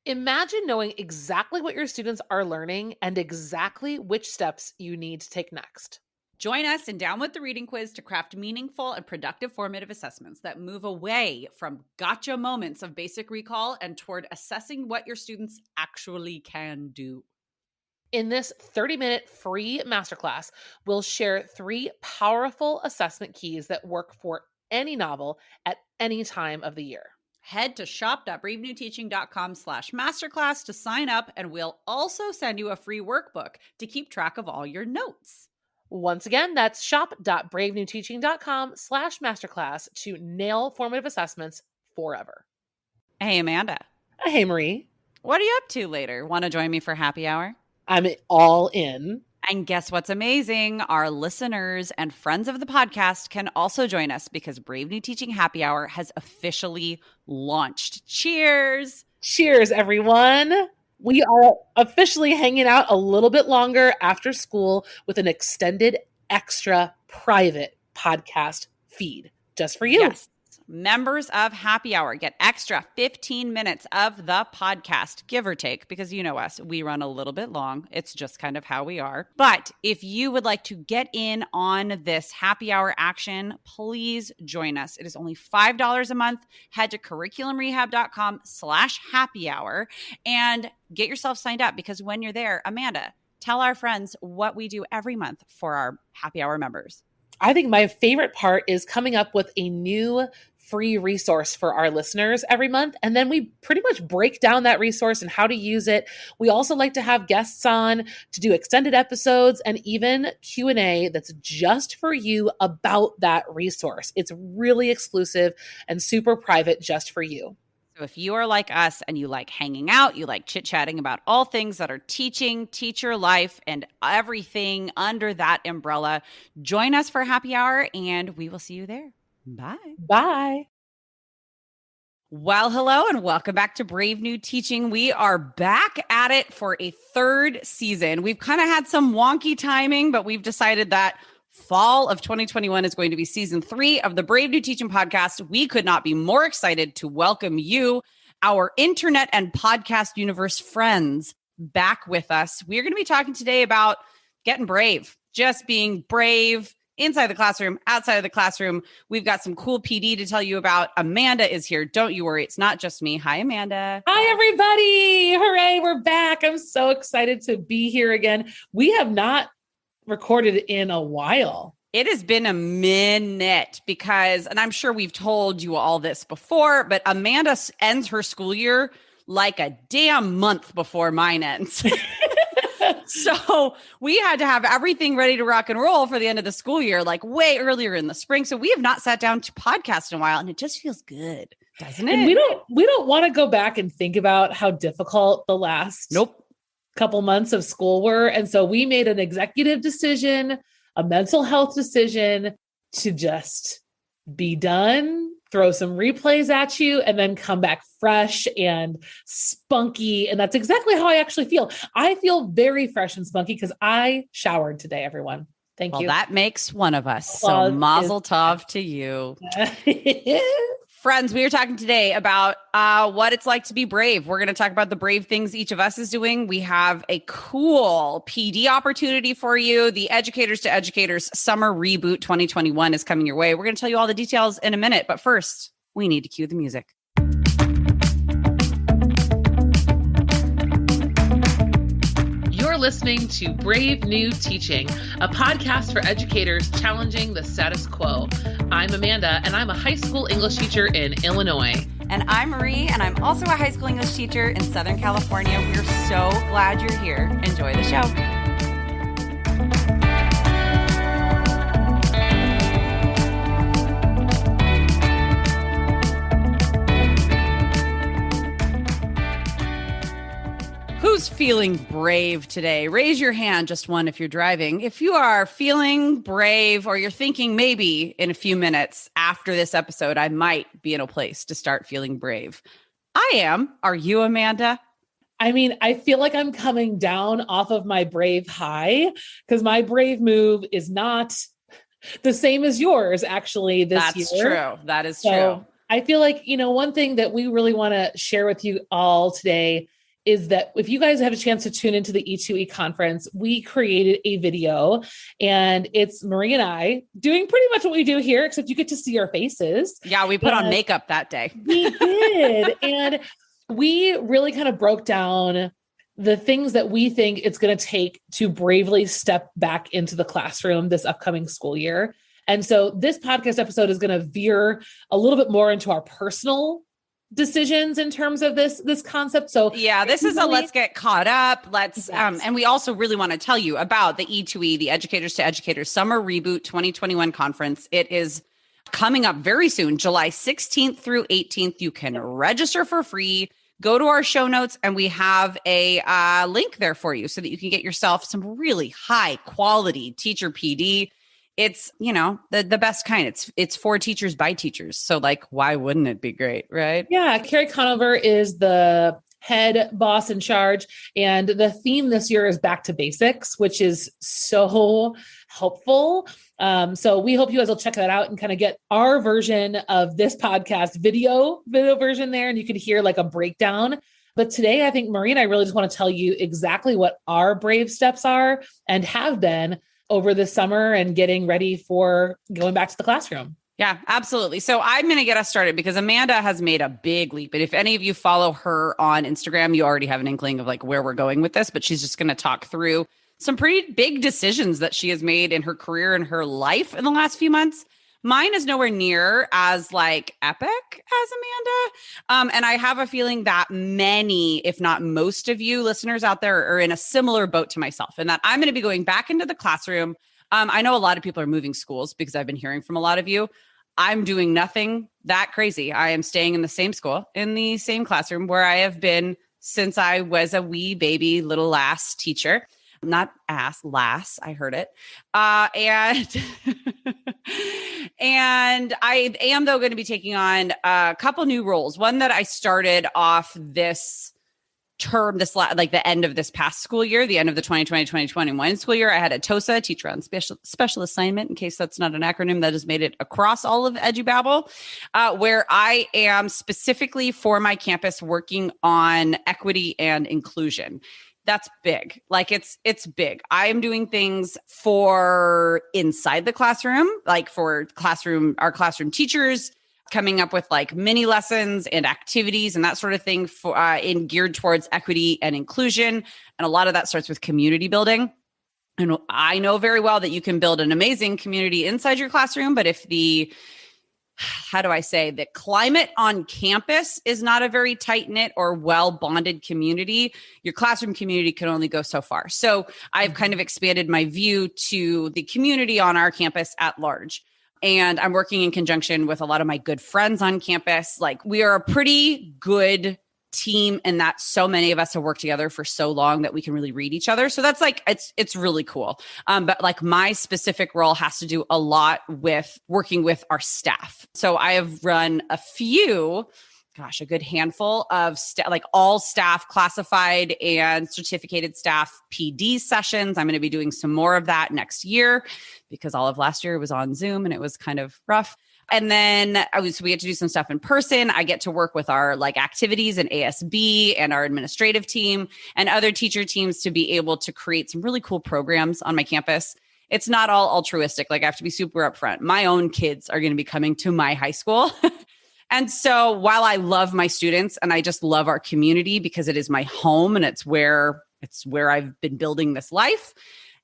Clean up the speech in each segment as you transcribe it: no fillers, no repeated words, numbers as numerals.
Imagine knowing exactly what your students are learning and exactly which steps you need to take next. Join us in Down with the Reading Quiz to craft meaningful and productive formative assessments that move away from gotcha moments of basic recall and toward assessing what your students actually can do. In this 30-minute free masterclass, we'll share 3 powerful assessment keys that work for any novel at any time of the year. Head to shop.bravenewteaching.com/masterclass to sign up, and we'll also send you a free workbook to keep track of all your notes. Once again, that's shop.bravenewteaching.com/masterclass to nail formative assessments forever. Hey, Amanda. Hey, Marie. What are you up to later? Want to join me for happy hour? I'm all in. And guess what's amazing? Our listeners and friends of the podcast can also join us because Brave New Teaching Happy Hour has officially launched. Cheers! Cheers, everyone. We are officially hanging out a little bit longer after school with an extended, extra private podcast feed just for you. Yes. Members of Happy Hour get extra 15 minutes of the podcast, give or take, because you know us, we run a little bit long. It's just kind of how we are. But if you would like to get in on this Happy Hour action, please join us. It is only $5 a month. Head to curriculumrehab.com/happy hour and get yourself signed up, because when you're there, Amanda, tell our friends what we do every month for our Happy Hour members. I think my favorite part is coming up with a new free resource for our listeners every month. And then we pretty much break down that resource and how to use it. We also like to have guests on to do extended episodes and even Q&A that's just for you about that resource. It's really exclusive and super private just for you. So if you are like us and you like hanging out, you like chit-chatting about all things that are teaching, teacher life, and everything under that umbrella, join us for happy hour and we will see you there. Bye. Bye. Well, hello and welcome back to Brave New Teaching. We are back at it for a 3rd season. We've kind of had some wonky timing, but we've decided that fall of 2021 is going to be season 3 of the Brave New Teaching podcast. We could not be more excited to welcome you, our internet and podcast universe friends, back with us. We're going to be talking today about getting brave, just being brave inside the classroom, outside of the classroom. We've got some cool PD to tell you about. Amanda is here. Don't you worry. It's not just me. Hi, Amanda. Hi, everybody. Hooray. We're back. I'm so excited to be here again. We have not recorded in a while. It has been a minute because, and I'm sure we've told you all this before, but Amanda ends her school year like a damn month before mine ends. So we had to have everything ready to rock and roll for the end of the school year, like way earlier in the spring. So we have not sat down to podcast in a while, and it just feels good, doesn't it? And we don't want to go back and think about how difficult the last couple months of school were. And so we made an executive decision, a mental health decision to just be done, throw some replays at you, and then come back fresh and spunky. And that's exactly how I actually feel. I feel very fresh and spunky because I showered today, everyone. Thank you. Well, that makes one of us. So mazel tov to you. Friends, we are talking today about what it's like to be brave. We're going to talk about the brave things each of us is doing. We have a cool PD opportunity for you. The Educators to Educators Summer Reboot 2021 is coming your way. We're going to tell you all the details in a minute. But first, we need to cue the music. You're listening to Brave New Teaching, a podcast for educators challenging the status quo. I'm Amanda, and I'm a high school English teacher in Illinois. And I'm Marie, and I'm also a high school English teacher in Southern California. We're so glad you're here. Enjoy the show. Who's feeling brave today? Raise your hand, just one if you're driving. If you are feeling brave or you're thinking maybe in a few minutes after this episode, I might be in a place to start feeling brave. I am. Are you, Amanda? I mean, I feel like I'm coming down off of my brave high because my brave move is not the same as yours actually this year. That's true. That is true. I feel like, one thing that we really want to share with you all today is that if you guys have a chance to tune into the E2E conference, we created a video and it's Marie and I doing pretty much what we do here, except you get to see our faces. Yeah, we put on makeup that day. We did. And we really kind of broke down the things that we think it's going to take to bravely step back into the classroom this upcoming school year. And so this podcast episode is going to veer a little bit more into our personal decisions in terms of this concept. So yeah, this is let's get caught up. Let's, yes. And we also really want to tell you about the E2E, the Educators to Educators Summer Reboot 2021 Conference. It is coming up very soon, July 16th through 18th. You can register for free. Go to our show notes and we have a link there for you so that you can get yourself some really high quality teacher PD. It's, the best kind. It's for teachers by teachers. So why wouldn't it be great? Right. Yeah. Carrie Conover is the head boss in charge. And the theme this year is back to basics, which is so helpful. So we hope you guys will check that out and kind of get our version of this podcast video version there. And you can hear a breakdown. But today, I think Marie and I really just want to tell you exactly what our brave steps are and have been over the summer and getting ready for going back to the classroom. Yeah, absolutely. So I'm going to get us started because Amanda has made a big leap. And if any of you follow her on Instagram, you already have an inkling of where we're going with this, but she's just going to talk through some pretty big decisions that she has made in her career and her life in the last few months. Mine is nowhere near as epic as Amanda. And I have a feeling that many, if not most of you listeners out there are in a similar boat to myself, and that I'm going to be going back into the classroom. I know a lot of people are moving schools because I've been hearing from a lot of you. I'm doing nothing that crazy. I am staying in the same school, in the same classroom where I have been since I was a wee baby little lass teacher. Not lass, I heard it. And I am, though, going to be taking on a couple new roles. One that I started off this term, the end of this past school year, the end of the 2020-2021 school year. I had a TOSA, teacher on special assignment, in case that's not an acronym that has made it across all of EduBabble, where I am specifically for my campus working on equity and inclusion. That's big. It's big. I am doing things for inside the classroom, for our classroom teachers, coming up with mini lessons and activities and that sort of thing for geared towards equity and inclusion. And a lot of that starts with community building. And I know very well that you can build an amazing community inside your classroom, but if the climate on campus is not a very tight-knit or well-bonded community, your classroom community can only go so far. So I've kind of expanded my view to the community on our campus at large. And I'm working in conjunction with a lot of my good friends on campus. We are a pretty good team in that so many of us have worked together for so long that we can really read each other. So that's it's really cool. But my specific role has to do a lot with working with our staff. So I have run a good handful of all staff classified and certificated staff PD sessions. I'm going to be doing some more of that next year because all of last year was on Zoom and it was kind of rough. And then we had to do some stuff in person. I get to work with our activities and ASB and our administrative team and other teacher teams to be able to create some really cool programs on my campus. It's not all altruistic. I have to be super upfront. My own kids are going to be coming to my high school. And so while I love my students and I just love our community because it is my home and it's where I've been building this life,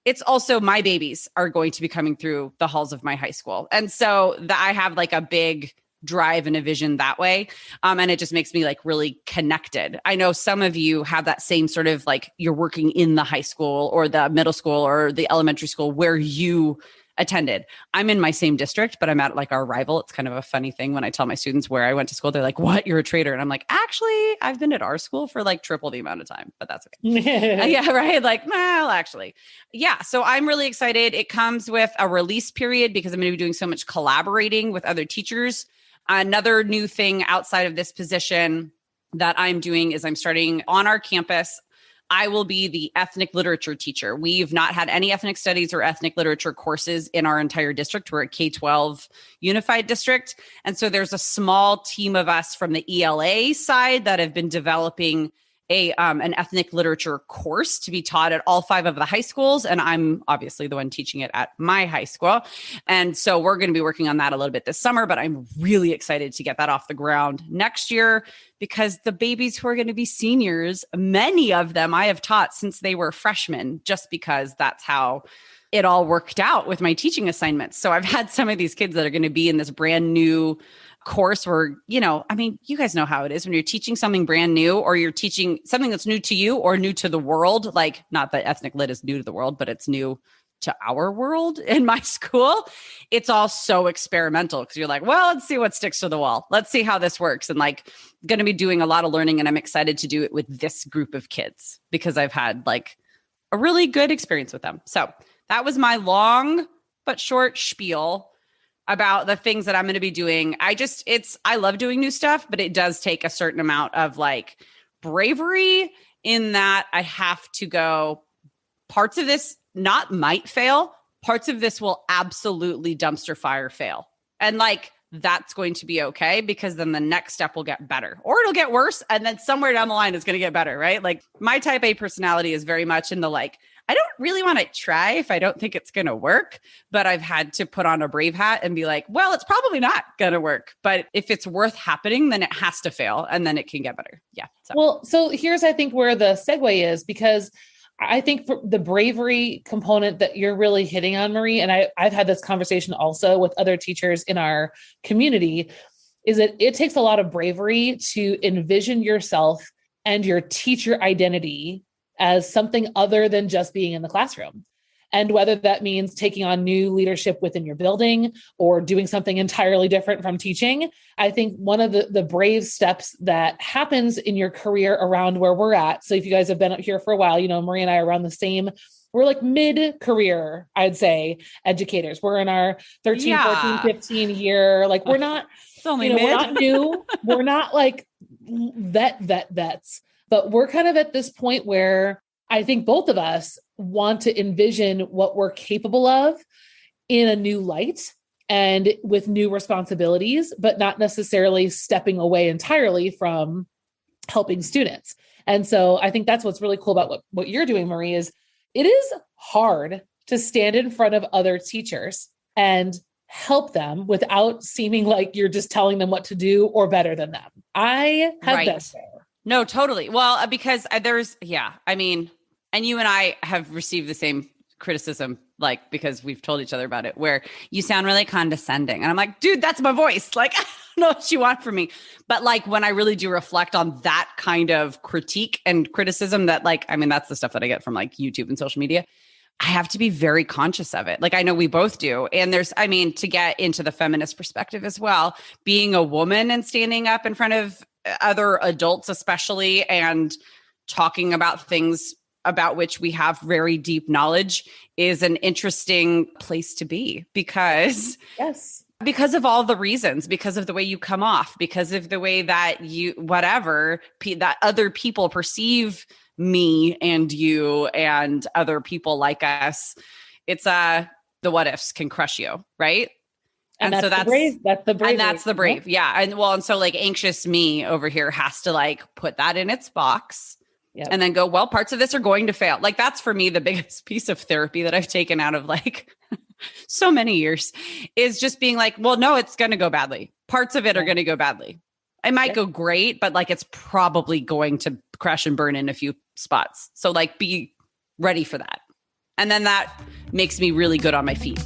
it's also my babies are going to be coming through the halls of my high school. And so I have a big drive and a vision that way. And it just makes me really connected. I know some of you have that same sort of you're working in the high school or the middle school or the elementary school where you attended. I'm in my same district, but I'm at our rival. It's kind of a funny thing when I tell my students where I went to school, they're like, what? You're a traitor. And I'm like, actually, I've been at our school for triple the amount of time, but that's okay. Yeah, right. Well, actually. Yeah. So I'm really excited. It comes with a release period because I'm going to be doing so much collaborating with other teachers. Another new thing outside of this position that I'm doing is I'm starting on our campus I will be the ethnic literature teacher. We've not had any ethnic studies or ethnic literature courses in our entire district. We're a K-12 unified district. And so there's a small team of us from the ELA side that have been developing an ethnic literature course to be taught at all 5 of the high schools. And I'm obviously the one teaching it at my high school. And so we're going to be working on that a little bit this summer, but I'm really excited to get that off the ground next year because the babies who are going to be seniors, many of them I have taught since they were freshmen, just because that's how it all worked out with my teaching assignments. So I've had some of these kids that are going to be in this brand new course where, I mean, you guys know how it is when you're teaching something brand new or you're teaching something that's new to you or new to the world. Like, not that ethnic lit is new to the world, but it's new to our world in my school. It's all so experimental because you're like, well, let's see what sticks to the wall. Let's see how this works. And like going to be doing a lot of learning. And I'm excited to do it with this group of kids because I've had like a really good experience with them. So that was my long but short spiel about the things that I'm going to be doing. I love doing new stuff, but it does take a certain amount of like bravery in that I have to go, parts of this might fail, parts of this will absolutely dumpster fire fail. And like, that's going to be okay because then the next step will get better or it'll get worse. And then somewhere down the line is going to get better, right? Like my type A personality is very much in the like, I don't really want to try if I don't think it's going to work, but I've had to put on a brave hat and be like, well, it's probably not going to work, but if it's worth happening, then it has to fail and then it can get better. Yeah. So here's, I think where the segue is, because I think for the bravery component that you're really hitting on, Marie, and I've had this conversation also with other teachers in our community, is that it takes a lot of bravery to envision yourself and your teacher identity as something other than just being in the classroom. And whether that means taking on new leadership within your building or doing something entirely different from teaching, I think one of the brave steps that happens in your career around where we're at. So if you guys have been up here for a while, Marie and I are around the same, we're like mid-career, I'd say, educators. We're in our 13, 14, 15 year, like we're not, we're not new. We're not like vets. But we're kind of at this point where I think both of us want to envision what we're capable of in a new light and with new responsibilities, but not necessarily stepping away entirely from helping students. And so I think that's what's really cool about what you're doing, Marie, is it is hard to stand in front of other teachers and help them without seeming like you're just telling them what to do or better than them. I have been there. No, totally. Well, because and you and I have received the same criticism, like, because we've told each other about it, where you sound really condescending. And I'm like, dude, that's my voice. Like, I don't know what you want from me. But like, when I really do reflect on that kind of critique and criticism that that's the stuff that I get from like YouTube and social media, I have to be very conscious of it. Like, I know we both do. And to get into the feminist perspective as well, being a woman and standing up in front of other adults, especially, and talking about things about which we have very deep knowledge is an interesting place to be because of all the reasons, because of the way you come off, because of the way that that other people perceive me and you and other people like us. It's the what ifs can crush you, right? And so that's the brave. And that's the brave. Yeah. And so like anxious me over here has to like put that in its box and then go, well, parts of this are going to fail. Like that's for me, the biggest piece of therapy that I've taken out of like so many years is just being like, well, no, it's going to go badly. Parts of it are going to go badly. It might go great, but like, it's probably going to crash and burn in a few spots. So like, be ready for that. And then that makes me really good on my feet.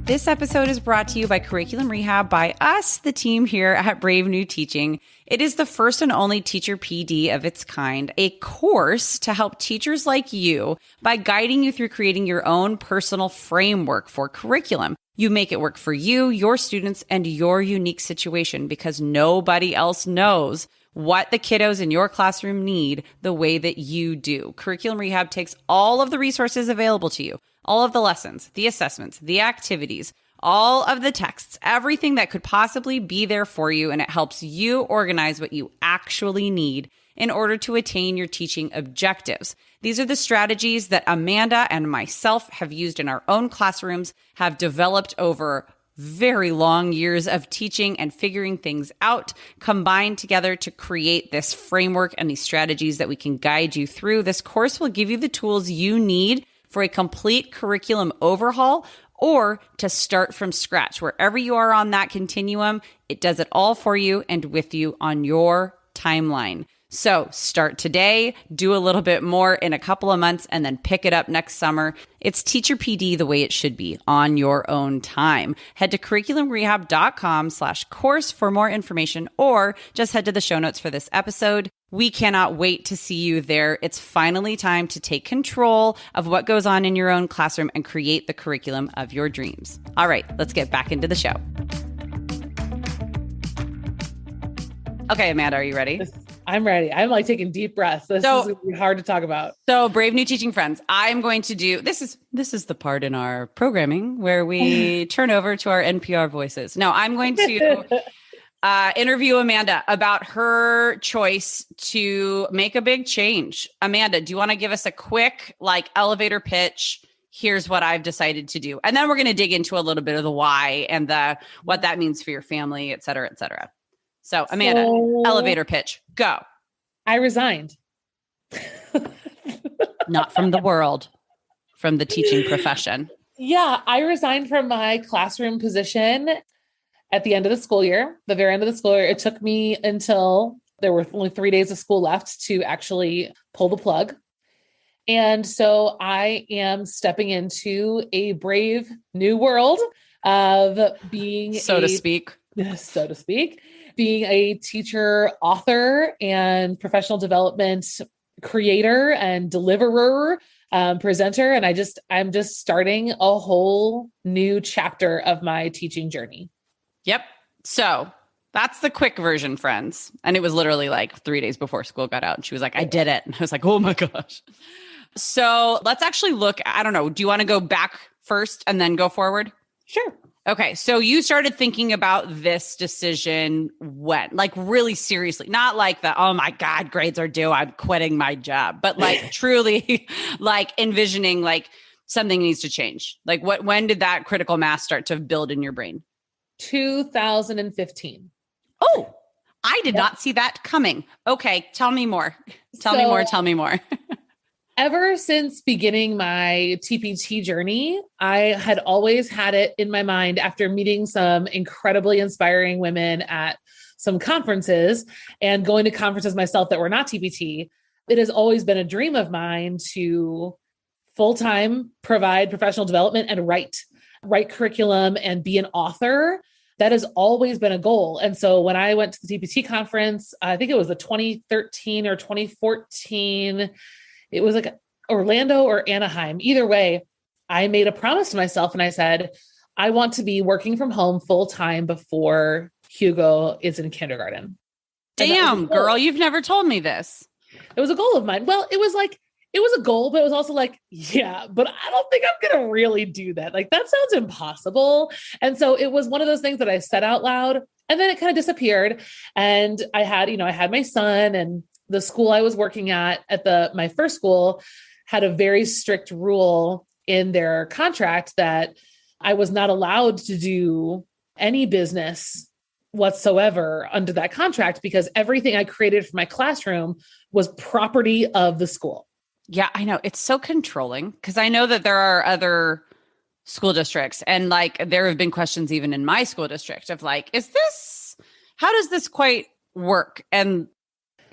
This episode is brought to you by Curriculum Rehab by us, the team here at Brave New Teaching. It is the first and only teacher PD of its kind, a course to help teachers like you by guiding you through creating your own personal framework for curriculum. You make it work for you, your students, and your unique situation because nobody else knows what the kiddos in your classroom need the way that you do. Curriculum Rehab takes all of the resources available to you, all of the lessons, the assessments, the activities, all of the texts, everything that could possibly be there for you, and it helps you organize what you actually need in order to attain your teaching objectives. These are the strategies that Amanda and myself have used in our own classrooms, have developed over very long years of teaching and figuring things out, combined together to create this framework and these strategies that we can guide you through. This course will give you the tools you need for a complete curriculum overhaul or to start from scratch. Wherever you are on that continuum, it does it all for you and with you on your timeline. So start today, do a little bit more in a couple of months, and then pick it up next summer. It's Teacher PD the way it should be on your own time. Head to curriculumrehab.com/course for more information, or just head to the show notes for this episode. We cannot wait to see you there. It's finally time to take control of what goes on in your own classroom and create the curriculum of your dreams. All right, let's get back into the show. Okay, Amanda, are you ready? I'm ready. I'm like taking deep breaths. This is going to be hard to talk about. So Brave New Teaching friends, I'm going to do, this is the part in our programming where we turn over to our NPR voices. No, I'm going to interview Amanda about her choice to make a big change. Amanda, do you want to give us a quick elevator pitch? Here's what I've decided to do. And then we're going to dig into a little bit of the why and what that means for your family, et cetera, et cetera. So Amanda, elevator pitch, go. I resigned. Not from the world, from the teaching profession. Yeah, I resigned from my classroom position at the end of the school year, the very end of the school year. It took me until there were only 3 days of school left to actually pull the plug. And so I am stepping into a brave new world of being so to speak, being a teacher, author, and professional development creator and deliverer, presenter. And I'm just starting a whole new chapter of my teaching journey. Yep. So that's the quick version, friends. And it was literally 3 days before school got out. And she was like, I did it. And I was like, oh my gosh. So let's actually look, I don't know. Do you want to go back first and then go forward? Sure. Okay. So you started thinking about this decision when? Really seriously, not oh my God, grades are due, I'm quitting my job, but truly envisioning something needs to change. When did that critical mass start to build in your brain? 2015. Oh, I did not see that coming. Okay. Tell me more. Tell me more. Ever since beginning my TPT journey, I had always had it in my mind after meeting some incredibly inspiring women at some conferences and going to conferences myself that were not TPT. It has always been a dream of mine to full-time provide professional development and write curriculum and be an author. That has always been a goal. And so when I went to the TPT conference, I think it was the 2013 or 2014, it was Orlando or Anaheim. Either way, I made a promise to myself and I said, I want to be working from home full time before Hugo is in kindergarten. Damn, girl, you've never told me this. It was a goal of mine. Well, it was a goal, but it was also yeah, but I don't think I'm going to really do that. That sounds impossible. And so it was one of those things that I said out loud and then it kind of disappeared. And I had my son, and the school I was working at my first school had a very strict rule in their contract that I was not allowed to do any business whatsoever under that contract because everything I created for my classroom was property of the school. Yeah, I know. It's so controlling because I know that there are other school districts and there have been questions even in my school district of how does this quite work? And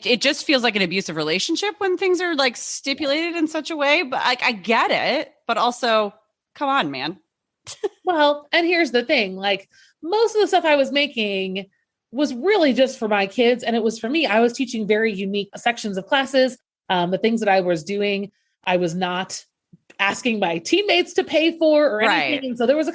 it just feels like an abusive relationship when things are stipulated in such a way, but I get it, but also come on, man. Well, and here's the thing, most of the stuff I was making was really just for my kids. And it was for me. I was teaching very unique sections of classes. The things that I was doing, I was not asking my teammates to pay for or anything. Right. And so there was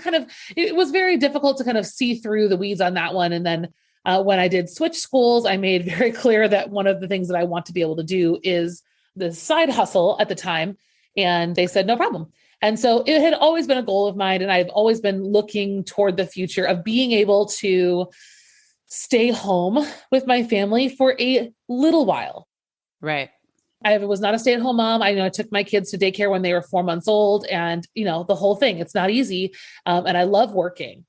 it was very difficult to kind of see through the weeds on that one. And then when I did switch schools, I made very clear that one of the things that I want to be able to do is the side hustle at the time. And they said, no problem. And so it had always been a goal of mine. And I've always been looking toward the future of being able to stay home with my family for a little while. Right. I was not a stay-at-home mom. I took my kids to daycare when they were 4 months old, and the whole thing. It's not easy, and I love working.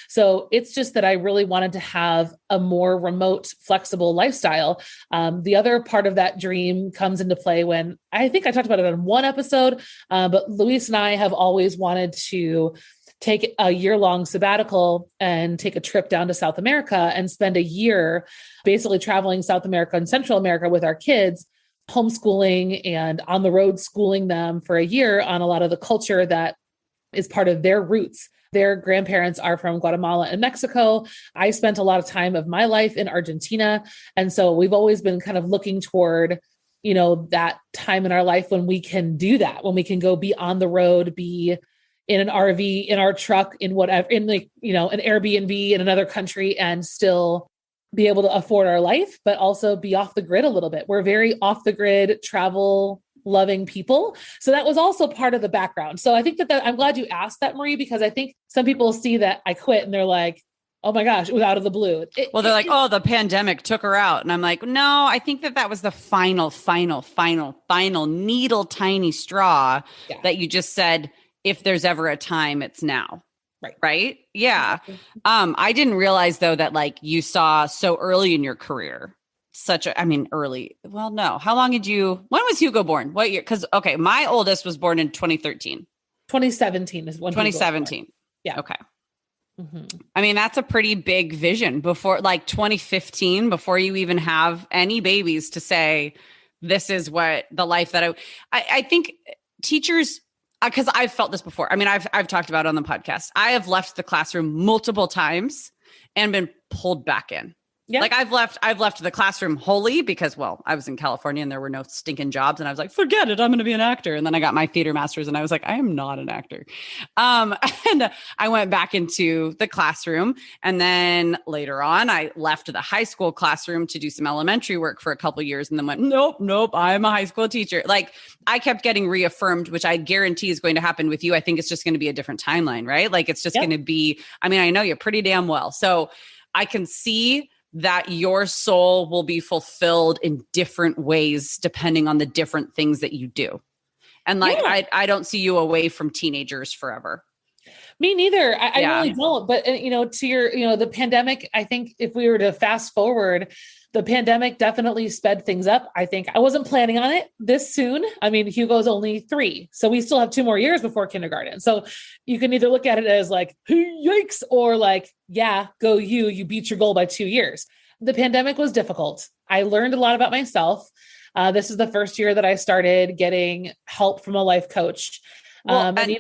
So it's just that I really wanted to have a more remote, flexible lifestyle. The other part of that dream comes into play when I think I talked about it on one episode, but Luis and I have always wanted to take a year-long sabbatical and take a trip down to South America and spend a year basically traveling South America and Central America with our kids, homeschooling and on the road schooling them for a year on a lot of the culture that is part of their roots. Their grandparents are from Guatemala and Mexico. I spent a lot of time of my life in Argentina. And so we've always been kind of looking toward that time in our life when we can do that, when we can go be on the road, be in an RV, in our truck, in whatever, in an Airbnb in another country and still be able to afford our life, but also be off the grid a little bit. We're very off the grid, travel loving people. So that was also part of the background. So I think that I'm glad you asked that, Marie, because I think some people see that I quit and they're like, oh my gosh, it was out of the blue. They're like, oh, the pandemic took her out. And I'm like, no, I think that was the final needle tiny straw that you just said, if there's ever a time, it's now. Right. Yeah. I didn't realize though, that like you saw so early in your career, early. Well, no. How long when was Hugo born? What year? Cause my oldest was born in 2013. 2017 is when 2017. Yeah. Okay. Mm-hmm. That's a pretty big vision before like 2015, before you even have any babies to say, this is what the life that I think teachers, because I've felt this before. I've talked about it on the podcast. I have left the classroom multiple times and been pulled back in. Yeah. Like I've left the classroom wholly because, I was in California and there were no stinking jobs. And I was like, forget it. I'm going to be an actor. And then I got my theater master's and I was like, I am not an actor. And I went back into the classroom. And then later on, I left the high school classroom to do some elementary work for a couple of years and then went, nope, I'm a high school teacher. Like I kept getting reaffirmed, which I guarantee is going to happen with you. I think it's just going to be a different timeline, right? Like it's just going to be, I know you pretty damn well. So I can see that your soul will be fulfilled in different ways, depending on the different things that you do. And I don't see you away from teenagers forever. Me neither. I really don't. But, to your, the pandemic, I think if we were to fast forward, the pandemic definitely sped things up. I think I wasn't planning on it this soon. Hugo's only 3, so we still have 2 more years before kindergarten. So you can either look at it as like, yikes, or like, yeah, go you beat your goal by 2 years. The pandemic was difficult. I learned a lot about myself. This is the first year that I started getting help from a life coach. I'm going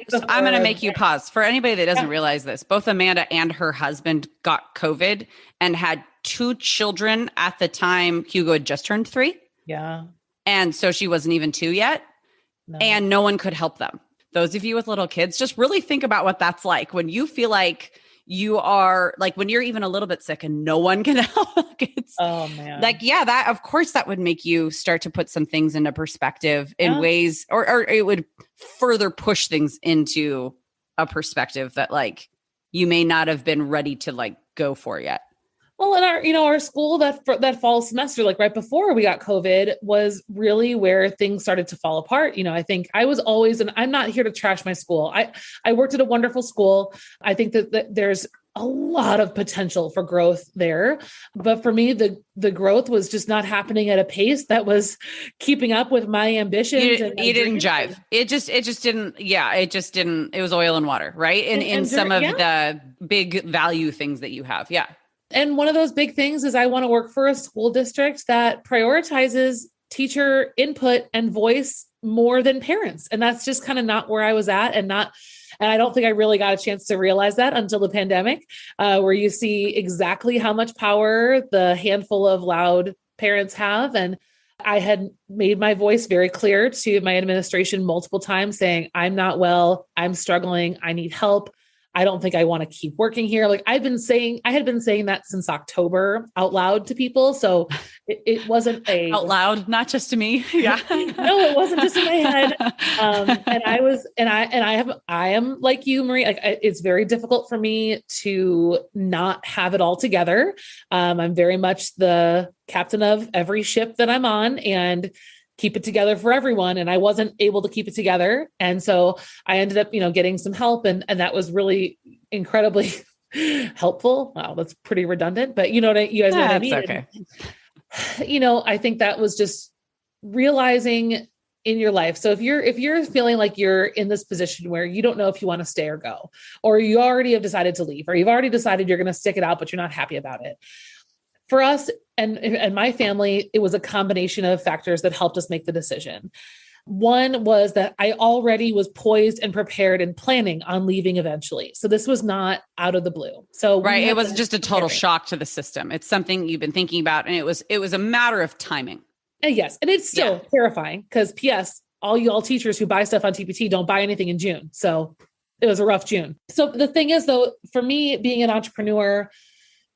to make you pause. For anybody that doesn't realize this, both Amanda and her husband got COVID and had 2 children at the time. Hugo had just turned 3. Yeah. And so she wasn't even 2 yet. No. And no one could help them. Those of you with little kids, just really think about what that's like when you feel like you are like, when you're even a little bit sick and no one can help. Oh man. Like, that, of course, that would make you start to put some things into perspective in ways, or it would further push things into a perspective that like you may not have been ready to like go for yet. Well, in our school that fall semester, like right before we got COVID, was really where things started to fall apart. I think I was always, and I'm not here to trash my school. I worked at a wonderful school. I think that there's a lot of potential for growth there. But for me, the growth was just not happening at a pace that was keeping up with my ambitions. It didn't jive. It just didn't. Yeah, it just didn't. It was oil and water, right? In some of the big value things that you have. Yeah. And one of those big things is I want to work for a school district that prioritizes teacher input and voice more than parents. And that's just kind of not where I was at, and I don't think I really got a chance to realize that until the pandemic, where you see exactly how much power the handful of loud parents have. And I had made my voice very clear to my administration multiple times saying, I'm not well, I'm struggling, I need help. I don't think I want to keep working here. Like I had been saying that since October out loud to people. So it wasn't out loud, not just to me. Yeah. No, it wasn't just in my head. I am like you, Marie, like it's very difficult for me to not have it all together. I'm very much the captain of every ship that I'm on and keep it together for everyone. And I wasn't able to keep it together. And so I ended up, getting some help and that was really incredibly helpful. Wow. That's pretty redundant, but you guys know what I mean. Okay. I think that was just realizing in your life. So if you're feeling like you're in this position where you don't know if you want to stay or go, or you already have decided to leave, or you've already decided you're going to stick it out, but you're not happy about it. For us and my family, it was a combination of factors that helped us make the decision. One was that I already was poised and prepared and planning on leaving eventually. So this was not out of the blue. So right. It wasn't just a total shock to the system. It's something you've been thinking about. And it was a matter of timing. And yes. And it's still terrifying because PS, all you all teachers who buy stuff on TPT don't buy anything in June. So it was a rough June. So the thing is though, for me, being an entrepreneur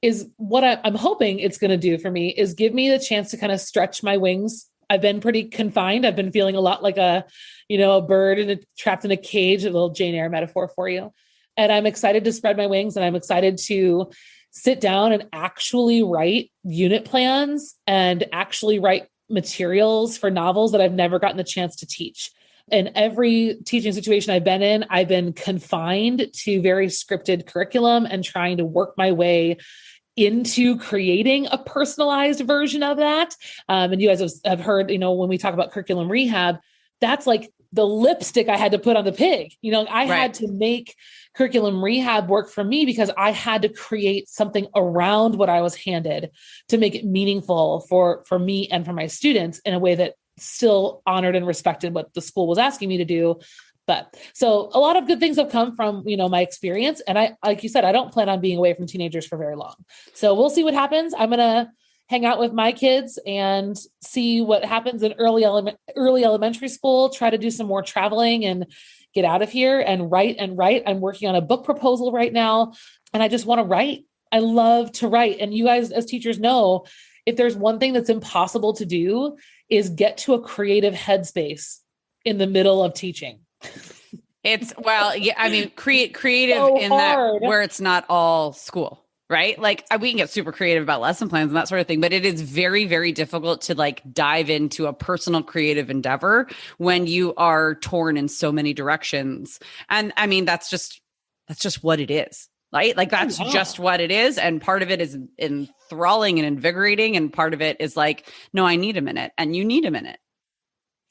is what I'm hoping it's going to do for me is give me the chance to kind of stretch my wings. I've been pretty confined. I've been feeling a lot like a bird trapped in a cage, a little Jane Eyre metaphor for you. And I'm excited to spread my wings and I'm excited to sit down and actually write unit plans and actually write materials for novels that I've never gotten the chance to teach. In every teaching situation I've been in, I've been confined to very scripted curriculum and trying to work my way into creating a personalized version of that. And you guys have heard, when we talk about curriculum rehab, that's like the lipstick I had to put on the pig. I had to make curriculum rehab work for me because I had to create something around what I was handed to make it meaningful for me and for my students in a way that still honored and respected what the school was asking me to do. But so a lot of good things have come from, my experience. And I, like you said, I don't plan on being away from teenagers for very long. So we'll see what happens. I'm going to hang out with my kids and see what happens in early elementary school, try to do some more traveling and get out of here and write. I'm working on a book proposal right now. And I just want to write. I love to write. And you guys as teachers know, if there's one thing that's impossible to do is get to a creative headspace in the middle of teaching. Creative so in hard. That where it's not all school, right? Like we can get super creative about lesson plans and that sort of thing, but it is very, very difficult to dive into a personal creative endeavor when you are torn in so many directions. And that's just what it is. Right? That's just what it is. And part of it is enthralling and invigorating. And part of it is no, I need a minute and you need a minute.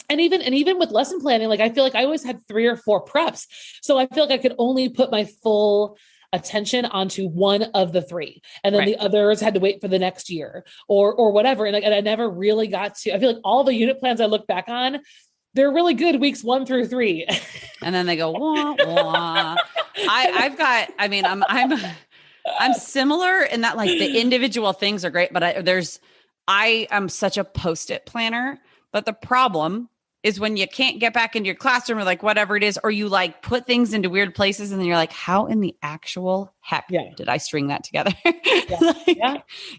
And even with lesson planning, I feel like I always had 3 or 4 preps. So I feel like I could only put my full attention onto one of the 3. And then the others had to wait for the next year or whatever. And I never really got to, I feel like all the unit plans I look back on, they're really good weeks 1 through 3. And then they go, wah, wah. I'm similar in that the individual things are great, but I am such a Post-it planner, but the problem is when you can't get back into your classroom or whatever it is, or you put things into weird places and then you're how in the actual heck did I string that together?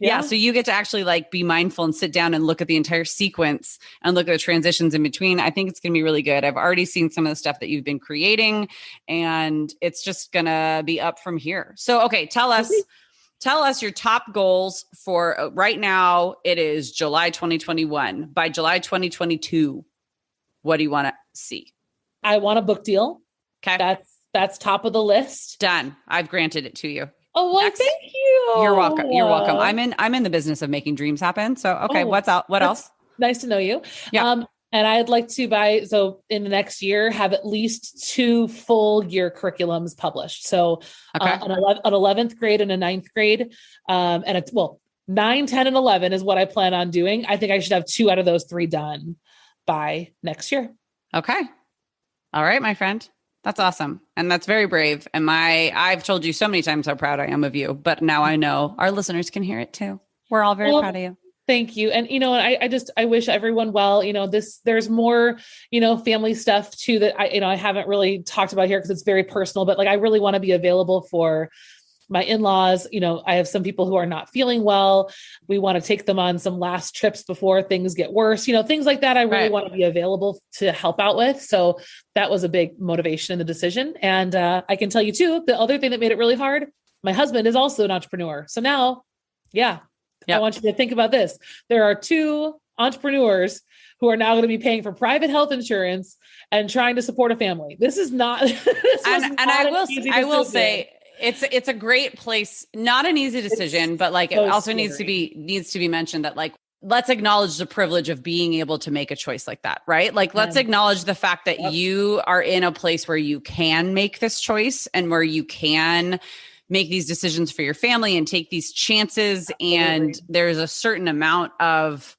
Yeah. So you get to actually be mindful and sit down and look at the entire sequence and look at the transitions in between. I think it's going to be really good. I've already seen some of the stuff that you've been creating and it's just going to be up from here. So, okay, tell us your top goals for right now. It is July 2021. By July 2022, what do you want to see? I want a book deal. Okay. That's top of the list. Done. I've granted it to you. Oh, well, thank you. You're welcome. You're welcome. I'm in the business of making dreams happen. So, okay. What else? Nice to know you. Yeah. And I'd like to in the next year, have at least 2 full year curriculums published. So an 11th grade and a 9th grade. And it's 9, 10, and 11 is what I plan on doing. I think I should have 2 out of those 3 done by next year. Okay. All right, my friend. That's awesome. And that's very brave. And I've told you so many times how proud I am of you, but now I know our listeners can hear it too. We're all very proud of you. Thank you. And, I wish everyone well, there's more, family stuff too, that I haven't really talked about here because it's very personal, but like, I really want to be available for my in-laws. I have some people who are not feeling well. We want to take them on some last trips before things get worse, things like that. I really want to be available to help out with. So that was a big motivation in the decision. And I can tell you too, the other thing that made it really hard, my husband is also an entrepreneur. So now, I want you to think about this. There are two entrepreneurs who are now going to be paying for private health insurance and trying to support a family. This is not, I will say, it's a great place, not an easy decision, but like it also needs to be mentioned that like, let's acknowledge the privilege of being able to make a choice like that, right? Like, let's acknowledge the fact that you are in a place where you can make this choice and where you can make these decisions for your family and take these chances. And there's a certain amount of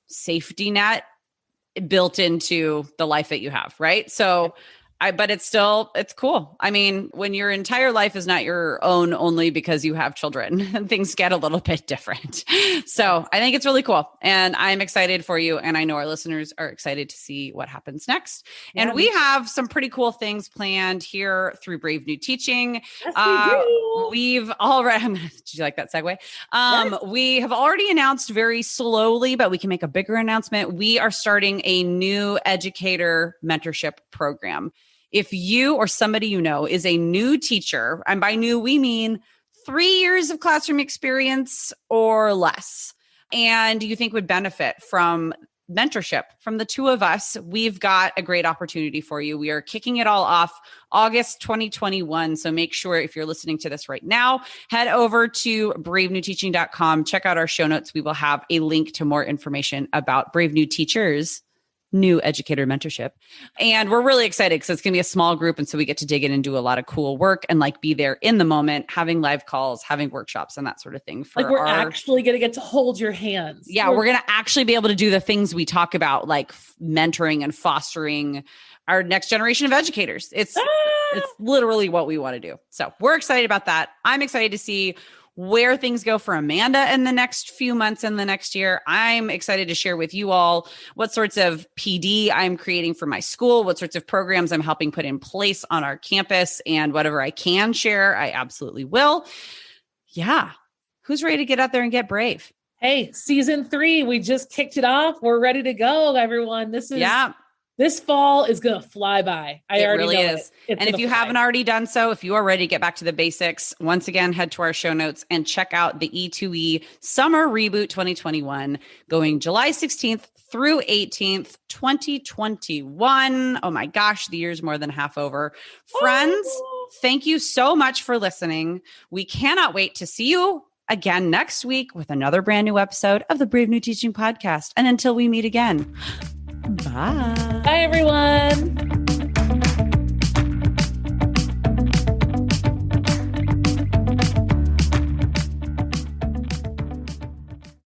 safety net built into the life that you have, right? So but it's cool. I mean, when your entire life is not your own only because you have children, things get a little bit different. So I think it's really cool. And I'm excited for you. And I know our listeners are excited to see what happens next. Yeah. And we have some pretty cool things planned here through Brave New Teaching. Yes, we've already, did you like that segue? Yes. We have already announced very slowly, but we can make a bigger announcement. We are starting a new educator mentorship program. If you or somebody you know is a new teacher, and by new, we mean 3 years of classroom experience or less, and you think would benefit from mentorship from the two of us, we've got a great opportunity for you. We are kicking it all off August 2021. So make sure if you're listening to this right now, head over to bravenewteaching.com. Check out our show notes. We will have a link to more information about Brave New Teachers new educator mentorship. And we're really excited because it's going to be a small group. And so we get to dig in and do a lot of cool work and like be there in the moment, having live calls, having workshops and that sort of thing. Like we're actually going to get to hold your hands. Yeah. We're going to actually be able to do the things we talk about, like mentoring and fostering our next generation of educators. It's literally what we want to do. So we're excited about that. I'm excited to see where things go for Amanda in the next few months and the next year. I'm excited to share with you all what sorts of PD I'm creating for my school, what sorts of programs I'm helping put in place on our campus, and whatever I can share, I absolutely will. Yeah. Who's ready to get out there and get brave? Hey, season 3, we just kicked it off. We're ready to go, everyone. This fall is going to fly by. I already know it. And if you haven't already done so, if you are ready to get back to the basics, once again, head to our show notes and check out the E2E Summer Reboot 2021 going July 16th through 18th, 2021. Oh my gosh, the year's more than half over. Friends, thank you so much for listening. We cannot wait to see you again next week with another brand new episode of the Brave New Teaching Podcast. And until we meet again, bye. Bye, everyone.